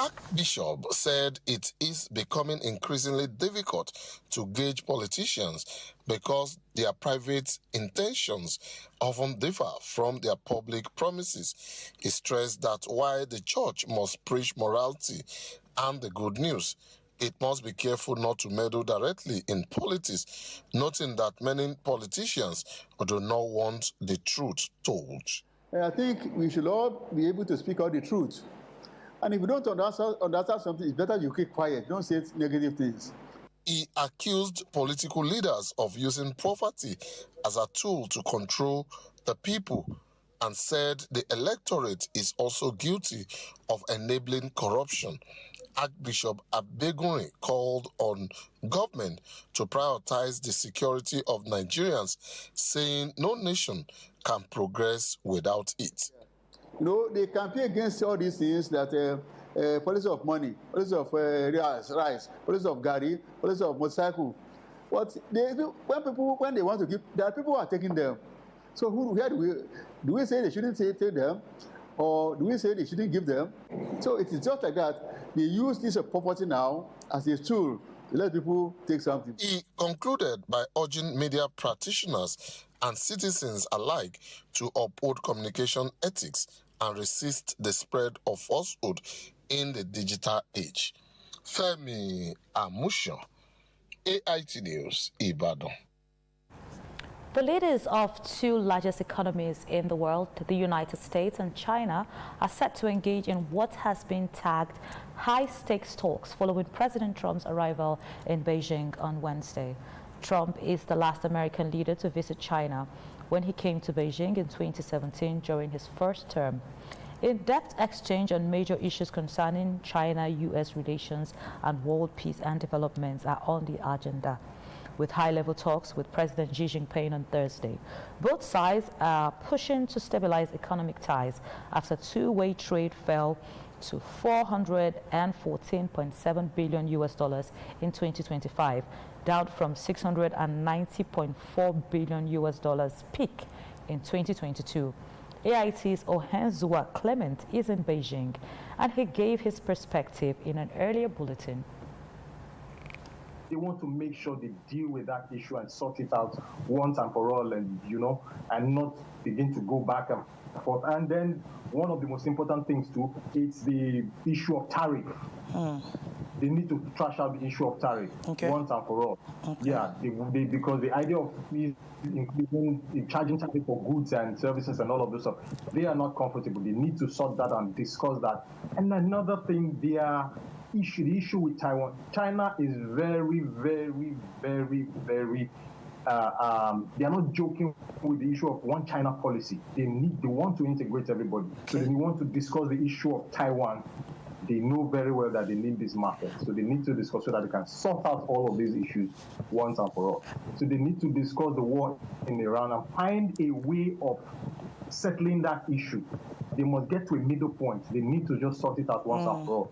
Archbishop said it is becoming increasingly difficult to gauge politicians because their private intentions often differ from their public promises. He stressed that while the church must preach morality and the good news, it must be careful not to meddle directly in politics, noting that many politicians do not want the truth told. I think we should all be able to speak out the truth. And if you don't understand something, it's better you keep quiet. Don't say negative things. He accused political leaders of using poverty as a tool to control the people and said the electorate is also guilty of enabling corruption. Archbishop Abegunrin called on government to prioritize the security of Nigerians, saying no nation can progress without it. You know, they campaign against all these things that policy of money, policy of rice, policy of gari, policy of motorcycle. But when they want to give, there are people who are taking them. So where do we say they shouldn't take them, or do we say they shouldn't give them? So it is just like that. They use this poverty now as a tool to let people take something. He concluded by urging media practitioners and citizens alike to uphold communication ethics and resist the spread of falsehood in the digital age. Femi Amusho, AIT News, Ibadan. The leaders of two largest economies in the world, the United States and China, are set to engage in what has been tagged high-stakes talks following President Trump's arrival in Beijing on Wednesday. Trump is the last American leader to visit China when he came to Beijing in 2017 during his first term. In-depth exchange on major issues concerning China-U.S. relations and world peace and developments are on the agenda, with high-level talks with President Xi Jinping on Thursday. Both sides are pushing to stabilize economic ties after two-way trade fell to $414.7 billion in 2025, down from $690.4 billion peak in 2022. AIT's Ohenzua Clement is in Beijing, and he gave his perspective in an earlier bulletin. They want to make sure they deal with that issue and sort it out once and for all, and and not begin to go back and forth. And then one of the most important things too, it's the issue of tariff. They need to trash out the issue of tariff once and for all. Yeah, because the idea of including charging tariff for goods and services and all of this stuff, they are not comfortable. They need to sort that and discuss that. And another thing, the issue with Taiwan. China is very, very, very, very. They are not joking with the issue of one China policy. They want to integrate everybody. So they want to discuss the issue of Taiwan. They know very well that they need this market. So they need to discuss so that they can sort out all of these issues once and for all. So they need to discuss the war in Iran and find a way of settling that issue. They must get to a middle point. They need to just sort it out once and for all.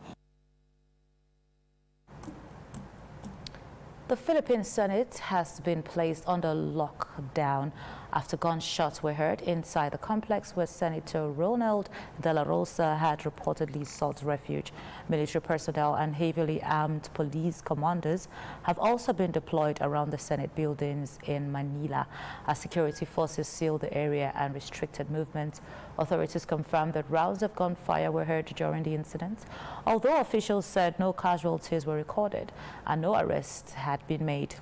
The Philippine Senate has been placed under lockdown after gunshots were heard inside the complex where Senator Ronald De La Rosa had reportedly sought refuge. Military personnel and heavily armed police commanders have also been deployed around the Senate buildings in Manila as security forces sealed the area and restricted movement. Authorities confirmed that rounds of gunfire were heard during the incident, although officials said no casualties were recorded and no arrests had been made.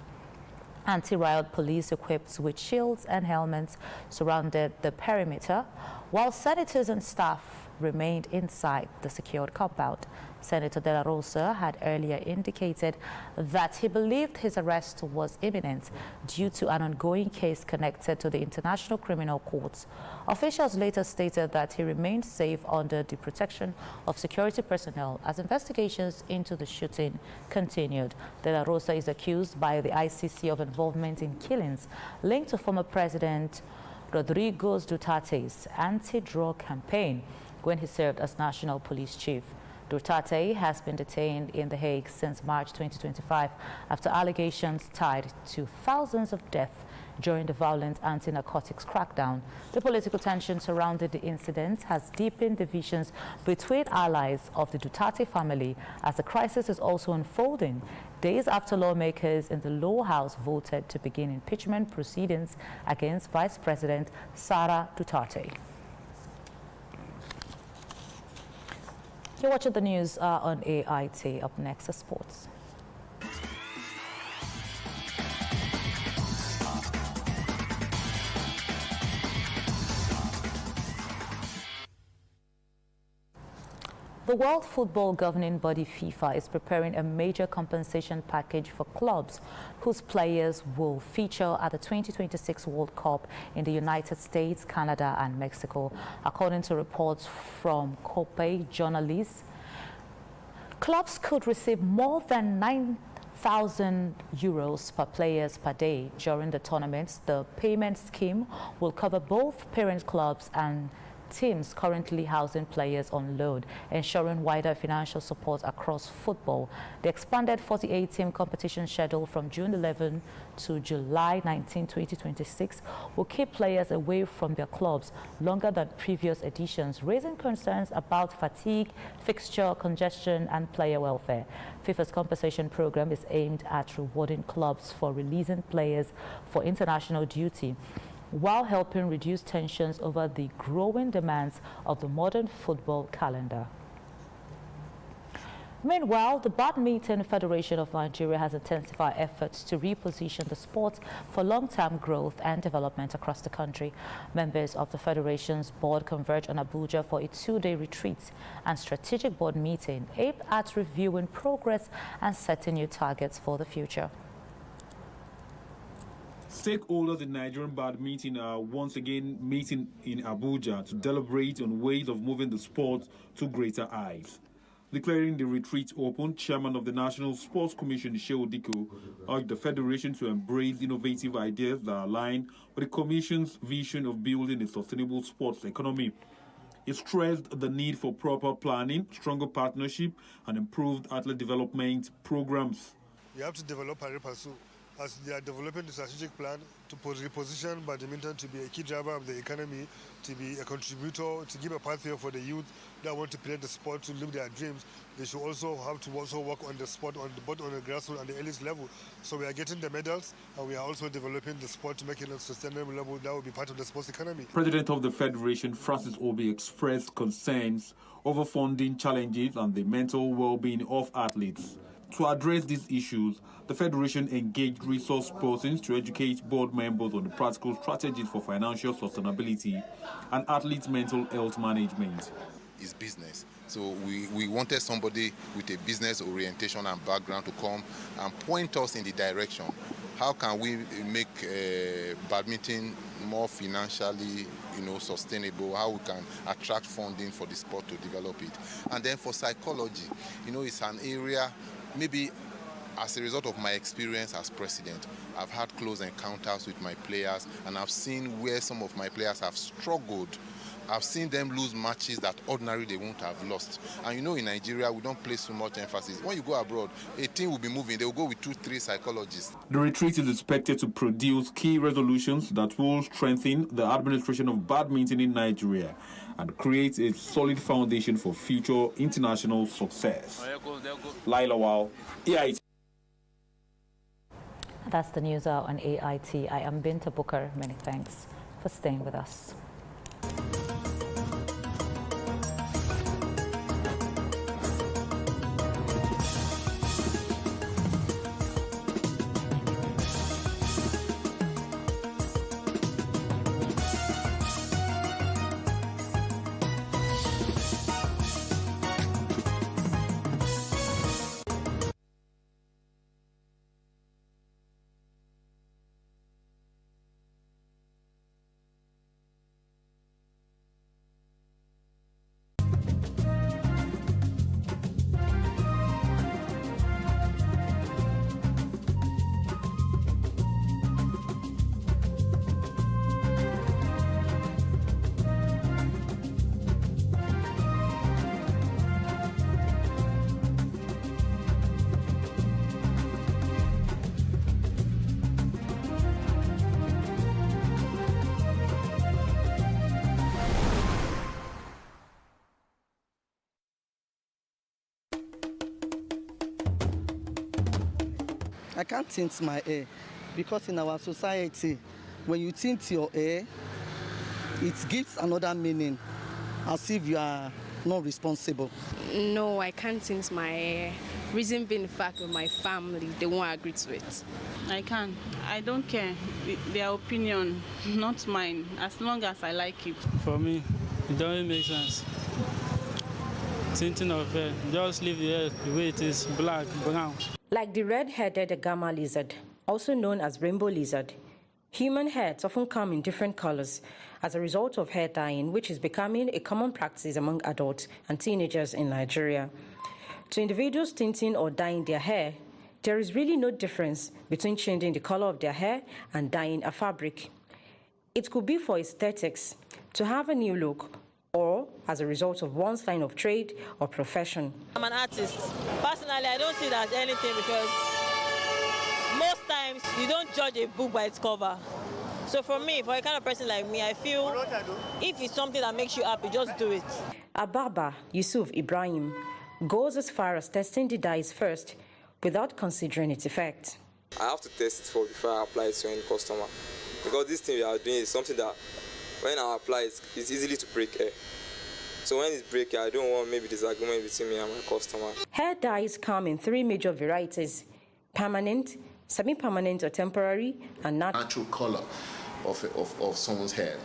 Anti-riot police equipped with shields and helmets surrounded the perimeter, while senators and staff remained inside the secured compound. Senator De La Rosa had earlier indicated that he believed his arrest was imminent due to an ongoing case connected to the International Criminal Court. Officials later stated that he remained safe under the protection of security personnel as investigations into the shooting continued. De La Rosa is accused by the ICC of involvement in killings linked to former President Rodrigo Duterte's anti-drug campaign when he served as National Police Chief. Duterte has been detained in The Hague since March 2025 after allegations tied to thousands of deaths during the violent anti-narcotics crackdown. The political tension surrounding the incident has deepened divisions between allies of the Duterte family as the crisis is also unfolding days after lawmakers in the lower house voted to begin impeachment proceedings against Vice President Sara Duterte. You're watching the news on AIT. Up next is sports. The World Football Governing Body FIFA is preparing a major compensation package for clubs whose players will feature at the 2026 World Cup in the United States, Canada and Mexico. According to reports from COPE journalists, clubs could receive more than €9,000 per players per day during the tournaments. The payment scheme will cover both parent clubs and teams currently housing players on loan, ensuring wider financial support across football. The expanded 48-team competition schedule from June 11 to July 19, 2026 will keep players away from their clubs longer than previous editions, raising concerns about fatigue, fixture congestion and player welfare. FIFA's compensation program is aimed at rewarding clubs for releasing players for international duty, while helping reduce tensions over the growing demands of the modern football calendar. Meanwhile, the Badminton Federation of Nigeria has intensified efforts to reposition the sport for long-term growth and development across the country. Members of the Federation's board converged on Abuja for a two-day retreat and strategic board meeting aimed at reviewing progress and setting new targets for the future. Stakeholders in Nigerian badminton are once again meeting in Abuja to deliberate on ways of moving the sport to greater heights. Declaring the retreat open, Chairman of the National Sports Commission, Shehu Diko, urged the Federation to embrace innovative ideas that align with the Commission's vision of building a sustainable sports economy. He stressed the need for proper planning, stronger partnership, and improved athlete development programs. We have to develop and pursue. As they are developing the strategic plan to reposition badminton to be a key driver of the economy, to be a contributor, to give a pathway for the youth that want to play the sport to live their dreams, they should also have to work on the sport both on the grassroots and the elite level. So we are getting the medals and we are also developing the sport to make it a sustainable level that will be part of the sports economy. President of the Federation, Francis Obi, expressed concerns over funding challenges and the mental well-being of athletes. To address these issues, the Federation engaged resource persons to educate board members on the practical strategies for financial sustainability and athletes' mental health management. Is business. So we wanted somebody with a business orientation and background to come and point us in the direction. How can we make badminton more financially, sustainable? How we can attract funding for the sport to develop it? And then for psychology, it's an area, maybe as a result of my experience as president, I've had close encounters with my players and I've seen where some of my players have struggled. I've seen them lose matches that ordinarily they won't have lost. And in Nigeria, we don't place so much emphasis. When you go abroad, a team will be moving. They will go with 2-3 psychologists. The retreat is expected to produce key resolutions that will strengthen the administration of badminton in Nigeria and create a solid foundation for future international success. Laila Wal, AIT. That's the news on AIT. I am Binta Booker. Many thanks for staying with us. I can't tint my hair because in our society, when you tint your hair, it gives another meaning, as if you are not responsible. No, I can't tint my hair. Reason being the fact that my family, they won't agree to it. I can. I don't care. Their opinion, not mine, as long as I like it. For me, it doesn't make sense. Tinting of hair, just leave the hair the way it is, black, brown. Like the red-headed gamma lizard, also known as rainbow lizard, human hairs often come in different colors as a result of hair dyeing, which is becoming a common practice among adults and teenagers in Nigeria. To individuals tinting or dyeing their hair, there is really no difference between changing the color of their hair and dyeing a fabric. It could be for aesthetics, to have a new look, or as a result of one's line of trade or profession. I'm an artist. Personally, I don't see it as anything because most times you don't judge a book by its cover. So for me, for a kind of person like me, I feel if it's something that makes you happy, just do it. A barber, Yusuf Ibrahim, goes as far as testing the dyes first without considering its effect. I have to test it before I apply it to any customer, because this thing we are doing is something that when I apply it, it's easily to break hair. So when it's breaking, I don't want maybe disagreement between me and my customer. Hair dyes come in 3 major varieties: permanent, semi-permanent or temporary, and natural color of someone's hair.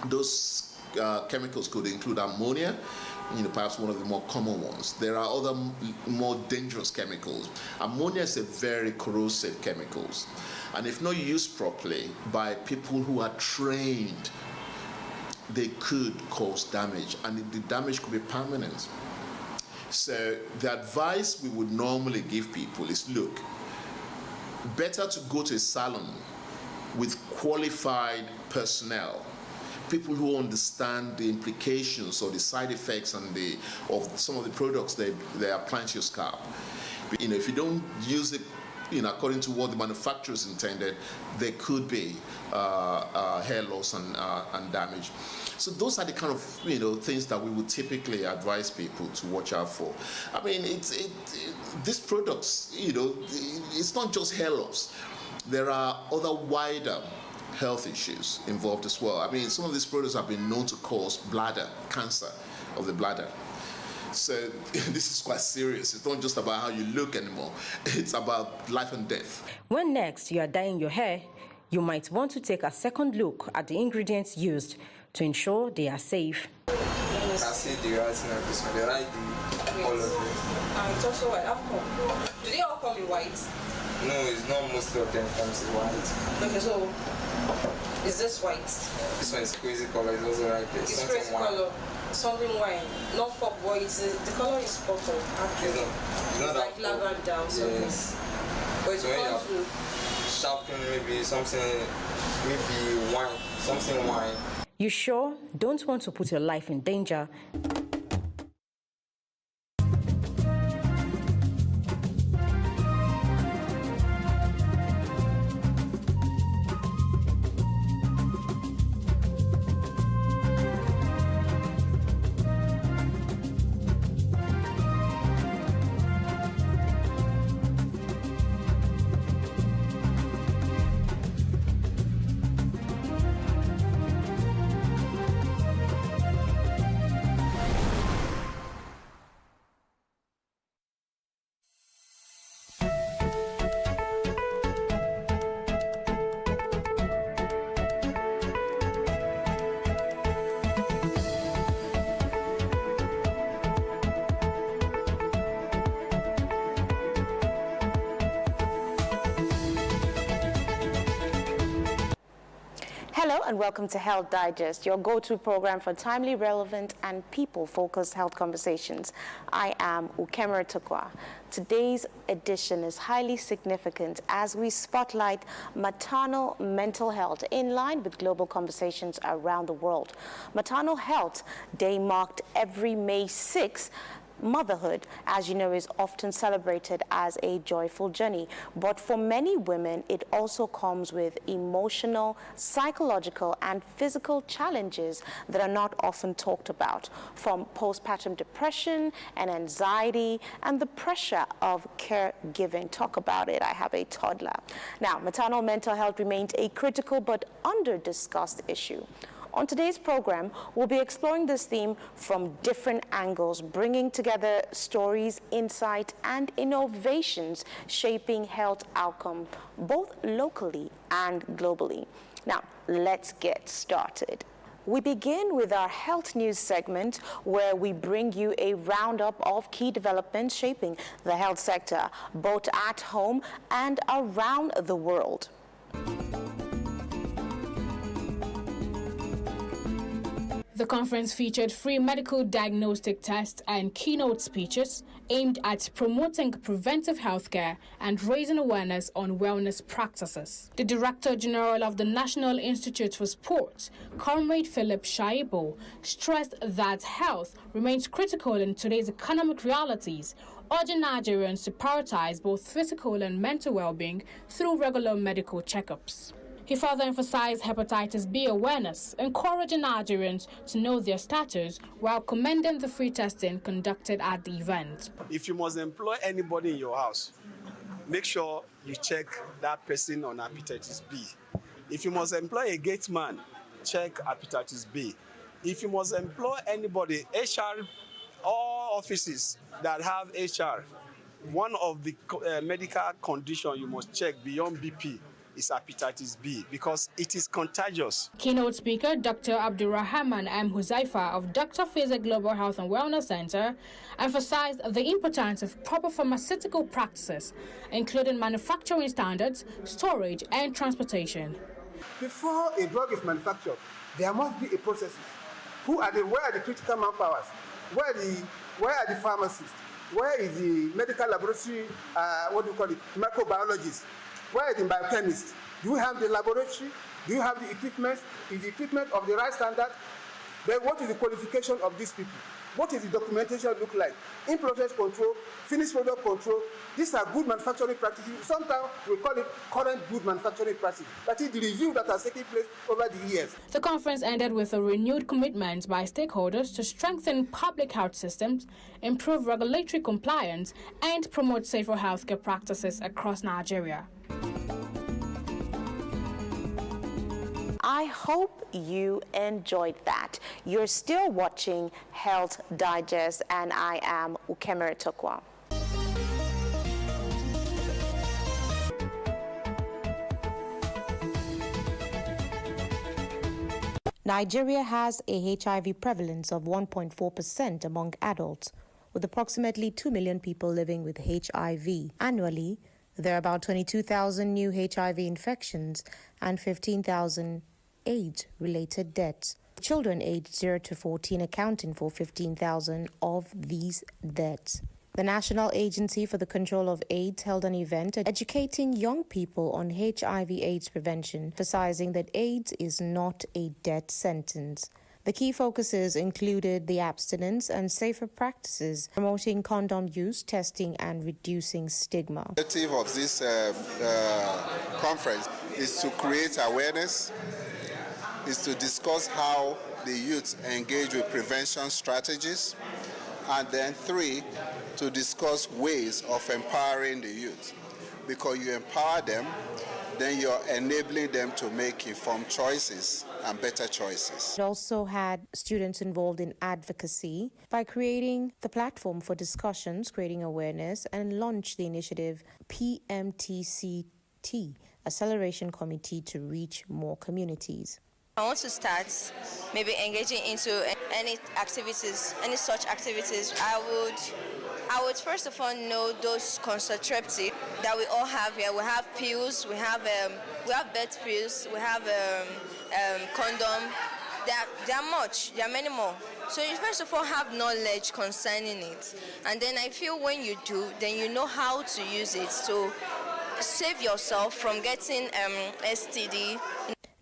Those chemicals could include ammonia, perhaps one of the more common ones. There are other more dangerous chemicals. Ammonia is a very corrosive chemical, and if not used properly by people who are trained, they could cause damage, and the damage could be permanent. So the advice we would normally give people is, look, better to go to a salon with qualified personnel, people who understand the implications or the side effects and of some of the products they are applying to your scalp. If you don't use it according to what the manufacturers intended, there could be hair loss and damage. So those are the kind of things that we would typically advise people to watch out for. I mean, these products, it's not just hair loss. There are other wider health issues involved as well. I mean, some of these products have been known to cause cancer of the bladder. So this is quite serious. It's not just about how you look anymore. It's about life and death. When next you are dyeing your hair, you might want to take a second look at the ingredients used to ensure they are safe. I see the right thing of this one. They like the color. It's also white. How come? Do they all come in white? No, it's not most of them comes in white. Okay, so is this white? This one is crazy color. It's also like this. It's crazy color. Something white, not pop white. The color is purple. Actually, it's not like lavender or something. Yes. But it's so when you're sharpen maybe something, maybe wine, something wine. You sure don't want to put your life in danger? Hello and welcome to Health Digest, your go-to program for timely, relevant, and people-focused health conversations. I am Ukemera Tukwa. Today's edition is highly significant as we spotlight maternal mental health in line with global conversations around the world. Maternal Health Day marked every May 6th Motherhood, as you know, is often celebrated as a joyful journey, but for many women, it also comes with emotional, psychological, and physical challenges that are not often talked about, from postpartum depression and anxiety and the pressure of caregiving. Talk about it. I have a toddler. Now, maternal mental health remains a critical but under-discussed issue. On today's program, we'll be exploring this theme from different angles, bringing together stories, insight, and innovations shaping health outcomes, both locally and globally. Now, let's get started. We begin with our health news segment, where we bring you a roundup of key developments shaping the health sector, both at home and around the world. The conference featured free medical diagnostic tests and keynote speeches aimed at promoting preventive healthcare and raising awareness on wellness practices. The Director General of the National Institute for Sport, Comrade Philip Shaibu, stressed that health remains critical in today's economic realities, urging Nigerians to prioritize both physical and mental well-being through regular medical checkups. He further emphasized hepatitis B awareness, encouraging Nigerians to know their status while commending the free testing conducted at the event. If you must employ anybody in your house, make sure you check that person on hepatitis B. If you must employ a gate man, check hepatitis B. If you must employ anybody, HR, all offices that have HR, one of the medical conditions you must check beyond BP is hepatitis B, because it is contagious. Keynote speaker Dr. Abdurrahman M. Huzaifa of Dr. Fiza Global Health and Wellness Center emphasized the importance of proper pharmaceutical practices, including manufacturing standards, storage, and transportation. Before a drug is manufactured, there must be a process. Where are the critical manpowers? Where are the pharmacists? Where is the medical laboratory, microbiologists? Where is the biochemist? Do you have the laboratory? Do you have the equipment? Is the equipment of the right standard? Then what is the qualification of these people? What is the documentation look like? In-process control, finished product control. These are good manufacturing practices. Sometimes we call it current good manufacturing practice. That is the review that has taken place over the years. The conference ended with a renewed commitment by stakeholders to strengthen public health systems, improve regulatory compliance, and promote safer healthcare practices across Nigeria. I hope you enjoyed that. You're still watching Health Digest, and I am Ukemere Tokwa. Nigeria has a HIV prevalence of 1.4% among adults, with approximately 2 million people living with HIV. Annually, there are about 22,000 new HIV infections and 15,000 AIDS-related deaths. Children aged 0 to 14 accounting for 15,000 of these deaths. The National Agency for the Control of AIDS held an event educating young people on HIV/AIDS prevention, emphasizing that AIDS is not a death sentence. The key focuses included the abstinence and safer practices, promoting condom use, testing, and reducing stigma. The objective of this conference is to create awareness, is to discuss how the youth engage with prevention strategies, and then 3, to discuss ways of empowering the youth. Because you empower them, then you're enabling them to make informed choices and better choices. It also had students involved in advocacy by creating the platform for discussions, creating awareness, and launched the initiative PMTCT, Acceleration Committee, to reach more communities. I want to start maybe engaging into any activities, any such activities. I would first of all know those contraceptives that we all have here. We have pills, we have birth pills, we have condom. There are many more. So you first of all have knowledge concerning it, and then I feel when you do, then you know how to use it to save yourself from getting STD.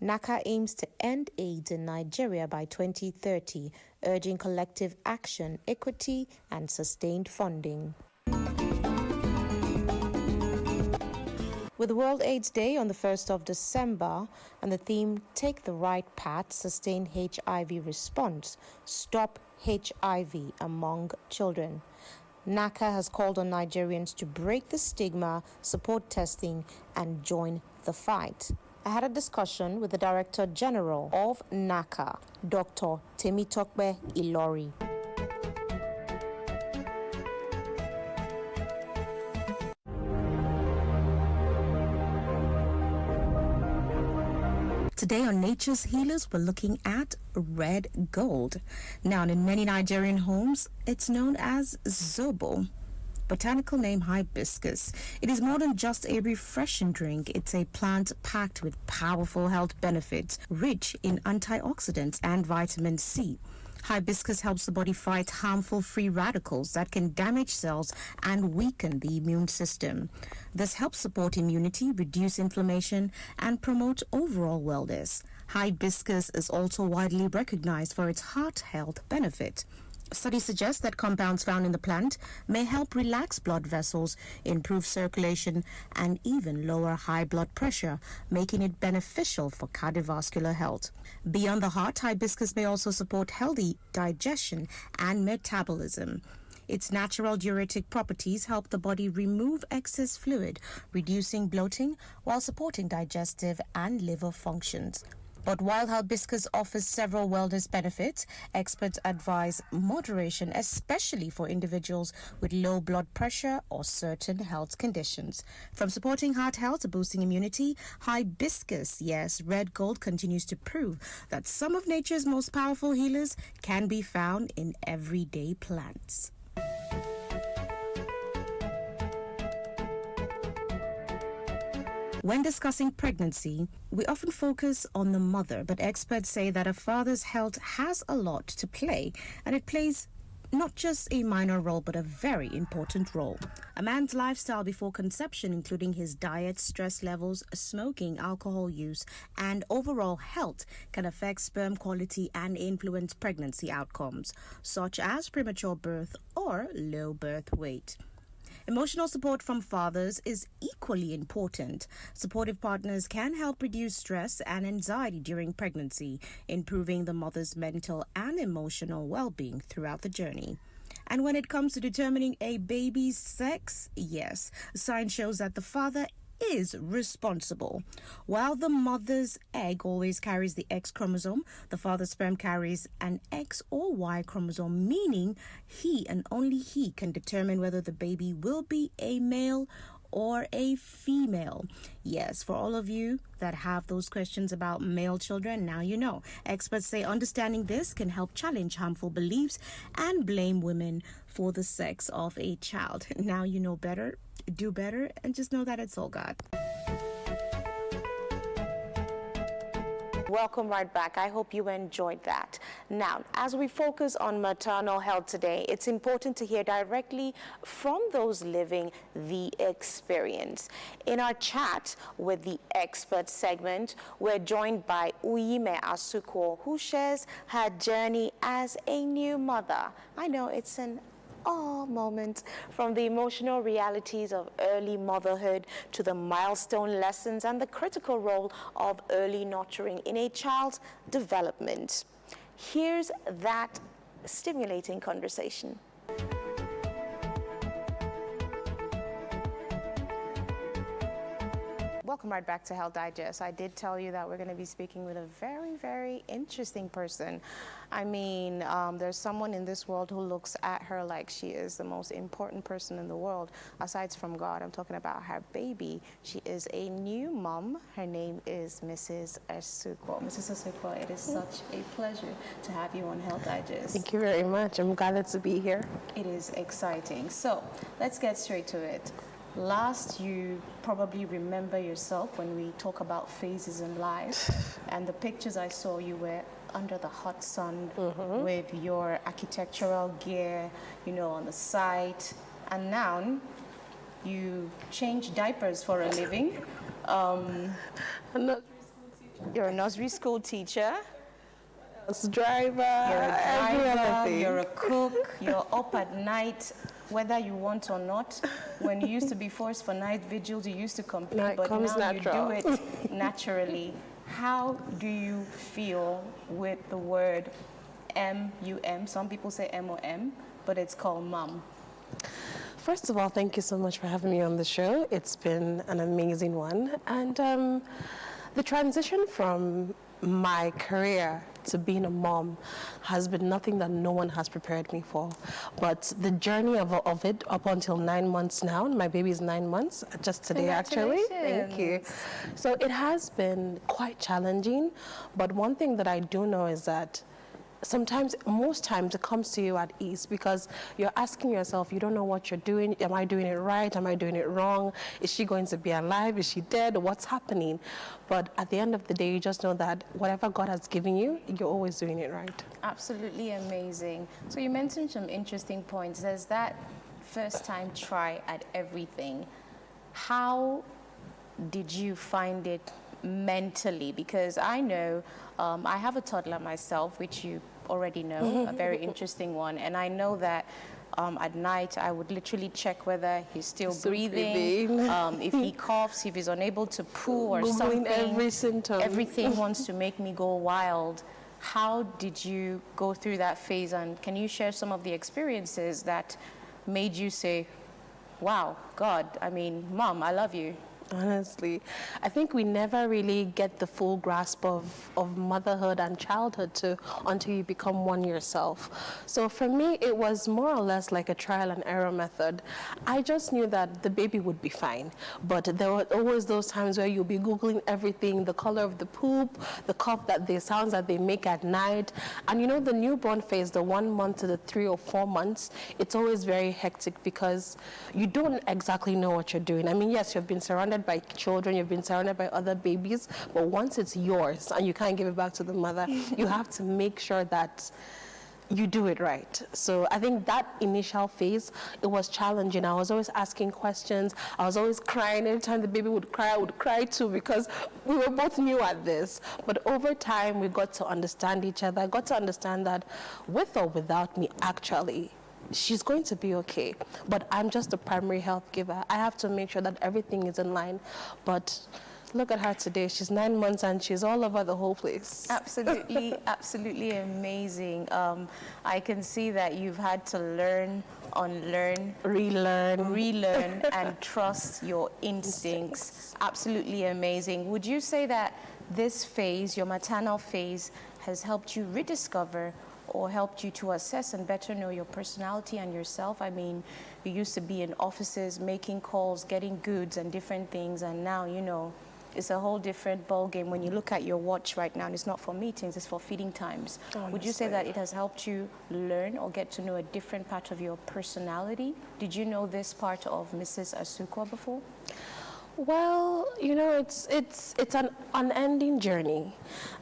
NACA aims to end AIDS in Nigeria by 2030, urging collective action, equity, and sustained funding. With World AIDS Day on the 1st of December and the theme Take the Right Path, Sustain HIV Response, Stop HIV Among Children, NACA has called on Nigerians to break the stigma, support testing, and join the fight. I had a discussion with the Director General of NACA, Dr. Temitokbe Ilori. Today on Nature's Healers, we're looking at red gold. Now, in many Nigerian homes, it's known as zobo. Botanical name hibiscus. It is more than just a refreshing drink. It's a plant packed with powerful health benefits, rich in antioxidants and vitamin C. Hibiscus helps the body fight harmful free radicals that can damage cells and weaken the immune system. This helps support immunity, reduce inflammation, and promote overall wellness. Hibiscus is also widely recognized for its heart health benefit. Studies suggest that compounds found in the plant may help relax blood vessels, improve circulation, and even lower high blood pressure, making it beneficial for cardiovascular health. Beyond the heart, hibiscus may also support healthy digestion and metabolism. Its natural diuretic properties help the body remove excess fluid, reducing bloating while supporting digestive and liver functions. But while hibiscus offers several wellness benefits, experts advise moderation, especially for individuals with low blood pressure or certain health conditions. From supporting heart health to boosting immunity, hibiscus, yes, red gold, continues to prove that some of nature's most powerful healers can be found in everyday plants. When discussing pregnancy, we often focus on the mother, but experts say that a father's health has a lot to play, and it plays not just a minor role, but a very important role. A man's lifestyle before conception, including his diet, stress levels, smoking, alcohol use, and overall health, can affect sperm quality and influence pregnancy outcomes, such as premature birth or low birth weight. Emotional support from fathers is equally important. Supportive partners can help reduce stress and anxiety during pregnancy, improving the mother's mental and emotional well-being throughout the journey. And when it comes to determining a baby's sex, yes, science shows that the father is responsible. While the mother's egg always carries the X chromosome, the father's sperm carries an X or Y chromosome, meaning he and only he can determine whether the baby will be a male or a female. Yes, for all of you that have those questions about male children, now you know. Experts say understanding this can help challenge harmful beliefs and blame women for the sex of a child. Now you know better, do better, and just know that it's all God. Welcome right back. I hope you enjoyed that. Now, as we focus on maternal health today, it's important to hear directly from those living the experience. In our chat with the expert segment, we're joined by Uyime Asuko, who shares her journey as a new mother. I know it's an moment, from the emotional realities of early motherhood to the milestone lessons and the critical role of early nurturing in a child's development. Here's that stimulating conversation. Welcome right back to Health Digest. I did tell you that we're going to be speaking with a very, very interesting person. I mean, there's someone in this world who looks at her like she is the most important person in the world, aside from God. I'm talking about her baby. She is a new mom. Her name is Mrs. Asuko. Mrs. Asuko, it is such a pleasure to have you on Health Digest. Thank you very much. I'm glad to be here. It is exciting. So let's get straight to it. Last, you probably remember yourself when we talk about phases in life, and the pictures I saw, you were under the hot sun with your architectural gear, you know, on the site, and now you change diapers for a living. You're a nursery school teacher. Driver, you're a cook, you're up at night, whether you want or not. When you used to be forced for night vigils, you used to complain, but now natural. You do it naturally. How do you feel with the word M-U-M? Some people say M-O-M, but it's called mom. First of all, thank you so much for having me on the show. It's been an amazing one. And the transition from my career to being a mom has been nothing that no one has prepared me for. But the journey of it up until 9 months now, my baby is 9 months, just today actually. Thank you. So it has been quite challenging, but one thing that I do know is that sometimes, most times, it comes to you at ease because you're asking yourself, you don't know what you're doing. Am I doing it right? Am I doing it wrong? Is she going to be alive? Is she dead? What's happening? But at the end of the day, you just know that whatever God has given you, you're always doing it right. Absolutely amazing. So you mentioned some interesting points. There's that first time try at everything. How did you find it mentally? Because I know I have a toddler myself, which you already know, a very interesting one. And I know that at night I would literally check whether he's still breathing, if he coughs, if he's unable to poo or something. Every symptom. Everything wants to make me go wild. How did you go through that phase? And can you share some of the experiences that made you say, wow, God, I mean, Mom, I love you? Honestly, I think we never really get the full grasp of motherhood and childhood until you become one yourself. So for me, it was more or less like a trial and error method. I just knew that the baby would be fine, but there were always those times where you'll be Googling everything, the color of the poop, the cough, the sounds that they make at night. And you know, the newborn phase, the 1 month to the 3 or 4 months, it's always very hectic because you don't exactly know what you're doing. I mean, yes, you've been surrounded by children, you've been surrounded by other babies, but once it's yours and you can't give it back to the mother, you have to make sure that you do it right. So I think that initial phase, it was challenging. I was always asking questions. I was always crying. Every time the baby would cry, I would cry too because we were both new at this. But over time, we got to understand each other. I got to understand that with or without me, actually, she's going to be okay, but I'm just the primary health giver. I have to make sure that everything is in line. But look at her today. She's 9 months and she's all over the whole place. Absolutely, absolutely amazing. I can see that you've had to learn, unlearn, relearn, and trust your instincts. Absolutely amazing. Would you say that this phase, your maternal phase, has helped you rediscover or helped you to assess and better know your personality and yourself? I mean, you used to be in offices, making calls, getting goods and different things, and now, you know, it's a whole different ballgame. When you look at your watch right now, and it's not for meetings, it's for feeding times. Honestly. Would you say that it has helped you learn or get to know a different part of your personality? Did you know this part of Mrs. Asukwa before? Well, you know, it's an unending journey,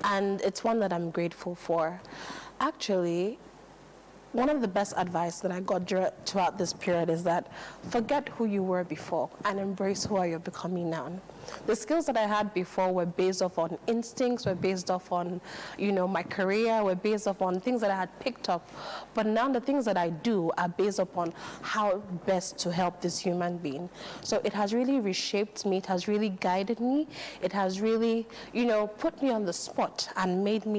and it's one that I'm grateful for. Actually, one of the best advice that I got throughout this period is that forget who you were before and embrace who you're becoming now. The skills that I had before were based off on instincts, were based off on, you know, my career, were based off on things that I had picked up. But now the things that I do are based upon how best to help this human being. So it has really reshaped me. It has really guided me. It has really, you know, put me on the spot and made me